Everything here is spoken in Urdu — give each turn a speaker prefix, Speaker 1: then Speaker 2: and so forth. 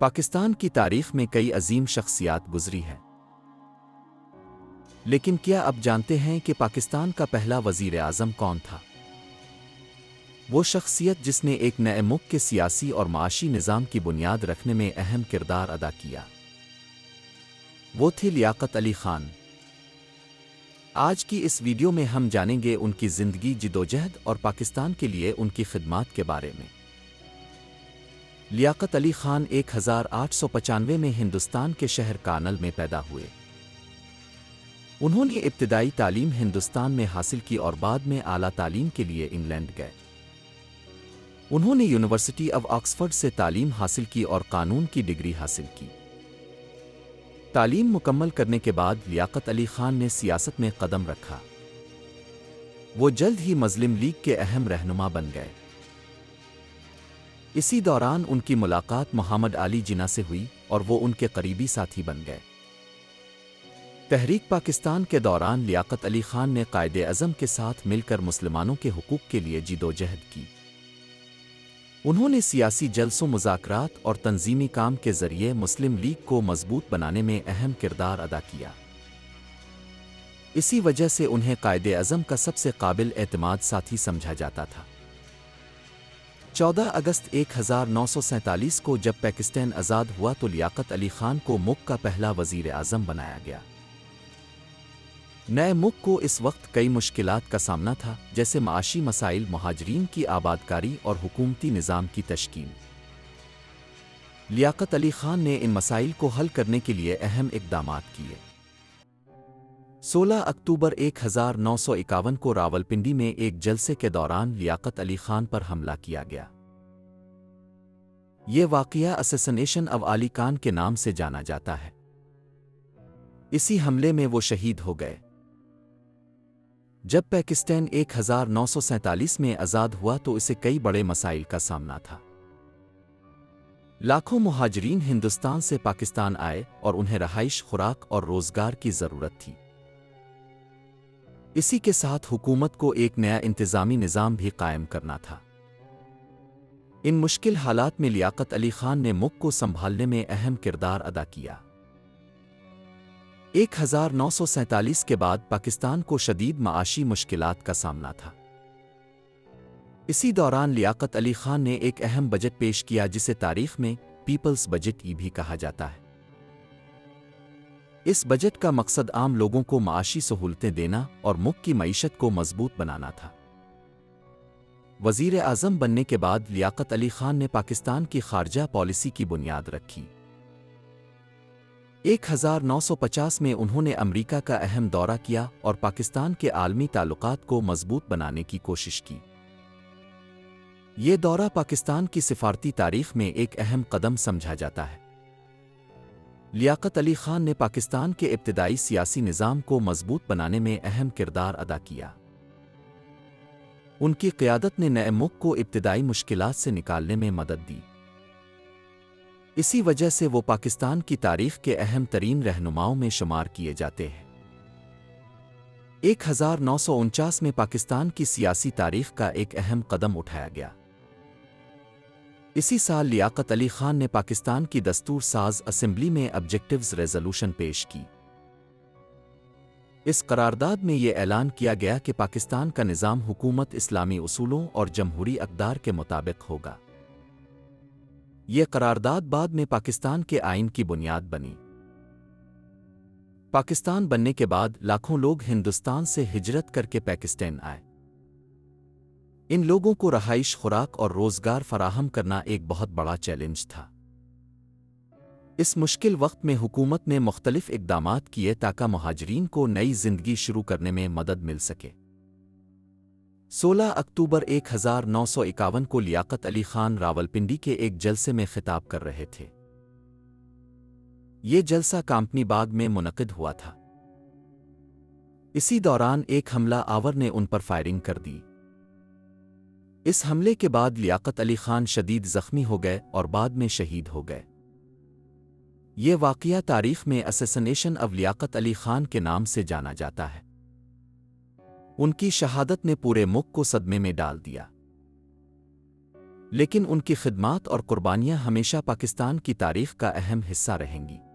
Speaker 1: پاکستان کی تاریخ میں کئی عظیم شخصیات گزری ہیں، لیکن کیا اب جانتے ہیں کہ پاکستان کا پہلا وزیر اعظم کون تھا؟ وہ شخصیت جس نے ایک نئے ملک کے سیاسی اور معاشی نظام کی بنیاد رکھنے میں اہم کردار ادا کیا۔ وہ تھی لیاقت علی خان۔ آج کی اس ویڈیو میں ہم جانیں گے ان کی زندگی، جدوجہد اور پاکستان کے لیے ان کی خدمات کے بارے میں۔ لیاقت علی خان 1895 میں ہندوستان کے شہر کانل میں پیدا ہوئے۔ انہوں نے ابتدائی تعلیم ہندوستان میں حاصل کی اور بعد میں اعلیٰ تعلیم کے لیے انگلینڈ گئے۔ انہوں نے یونیورسٹی آف آکسفورڈ سے تعلیم حاصل کی اور قانون کی ڈگری حاصل کی۔ تعلیم مکمل کرنے کے بعد لیاقت علی خان نے سیاست میں قدم رکھا۔ وہ جلد ہی مسلم لیگ کے اہم رہنما بن گئے۔ اسی دوران ان کی ملاقات محمد علی جناح سے ہوئی اور وہ ان کے قریبی ساتھی بن گئے۔ تحریک پاکستان کے دوران لیاقت علی خان نے قائد اعظم کے ساتھ مل کر مسلمانوں کے حقوق کے لیے جدوجہد کی۔ انہوں نے سیاسی جلسوں، مذاکرات اور تنظیمی کام کے ذریعے مسلم لیگ کو مضبوط بنانے میں اہم کردار ادا کیا۔ اسی وجہ سے انہیں قائد اعظم کا سب سے قابل اعتماد ساتھی سمجھا جاتا تھا۔ 14 اگست 1947 کو جب پاکستان آزاد ہوا تو لیاقت علی خان کو ملک کا پہلا وزیر اعظم بنایا گیا۔ نئے ملک کو اس وقت کئی مشکلات کا سامنا تھا، جیسے معاشی مسائل، مہاجرین کی آبادکاری اور حکومتی نظام کی تشکیل۔ لیاقت علی خان نے ان مسائل کو حل کرنے کے لیے اہم اقدامات کیے۔ 16 اکتوبر 1951 کو راولپنڈی میں ایک جلسے کے دوران لیاقت علی خان پر حملہ کیا گیا۔ یہ واقعہ اسیسینیشن آف علی خان کے نام سے جانا جاتا ہے۔ اسی حملے میں وہ شہید ہو گئے۔ جب پاکستان 1947 میں آزاد ہوا تو اسے کئی بڑے مسائل کا سامنا تھا۔ لاکھوں مہاجرین ہندوستان سے پاکستان آئے اور انہیں رہائش، خوراک اور روزگار کی ضرورت تھی۔ اسی کے ساتھ حکومت کو ایک نیا انتظامی نظام بھی قائم کرنا تھا۔ ان مشکل حالات میں لیاقت علی خان نے ملک کو سنبھالنے میں اہم کردار ادا کیا۔ 1947 کے بعد پاکستان کو شدید معاشی مشکلات کا سامنا تھا۔ اسی دوران لیاقت علی خان نے ایک اہم بجٹ پیش کیا جسے تاریخ میں پیپلز بجٹ بھی کہا جاتا ہے۔ اس بجٹ کا مقصد عام لوگوں کو معاشی سہولتیں دینا اور ملک کی معیشت کو مضبوط بنانا تھا۔ وزیر اعظم بننے کے بعد لیاقت علی خان نے پاکستان کی خارجہ پالیسی کی بنیاد رکھی۔ 1950 میں انہوں نے امریکہ کا اہم دورہ کیا اور پاکستان کے عالمی تعلقات کو مضبوط بنانے کی کوشش کی۔ یہ دورہ پاکستان کی سفارتی تاریخ میں ایک اہم قدم سمجھا جاتا ہے۔ لیاقت علی خان نے پاکستان کے ابتدائی سیاسی نظام کو مضبوط بنانے میں اہم کردار ادا کیا۔ ان کی قیادت نے نئے ملک کو ابتدائی مشکلات سے نکالنے میں مدد دی۔ اسی وجہ سے وہ پاکستان کی تاریخ کے اہم ترین رہنماؤں میں شمار کیے جاتے ہیں۔ 1949 میں پاکستان کی سیاسی تاریخ کا ایک اہم قدم اٹھایا گیا۔ اسی سال لیاقت علی خان نے پاکستان کی دستور ساز اسمبلی میں آبجیکٹیوز ریزولوشن پیش کی۔ اس قرارداد میں یہ اعلان کیا گیا کہ پاکستان کا نظام حکومت اسلامی اصولوں اور جمہوری اقدار کے مطابق ہوگا۔ یہ قرارداد بعد میں پاکستان کے آئین کی بنیاد بنی۔ پاکستان بننے کے بعد لاکھوں لوگ ہندوستان سے ہجرت کر کے پاکستان آئے۔ ان لوگوں کو رہائش، خوراک اور روزگار فراہم کرنا ایک بہت بڑا چیلنج تھا۔ اس مشکل وقت میں حکومت نے مختلف اقدامات کیے تاکہ مہاجرین کو نئی زندگی شروع کرنے میں مدد مل سکے۔ 16 اکتوبر 1951 کو لیاقت علی خان راولپنڈی کے ایک جلسے میں خطاب کر رہے تھے۔ یہ جلسہ کمپنی باغ میں منعقد ہوا تھا۔ اسی دوران ایک حملہ آور نے ان پر فائرنگ کر دی۔ اس حملے کے بعد لیاقت علی خان شدید زخمی ہو گئے اور بعد میں شہید ہو گئے۔ یہ واقعہ تاریخ میں اسیسینیشن آف لیاقت علی خان کے نام سے جانا جاتا ہے۔ ان کی شہادت نے پورے ملک کو صدمے میں ڈال دیا۔ لیکن ان کی خدمات اور قربانیاں ہمیشہ پاکستان کی تاریخ کا اہم حصہ رہیں گی۔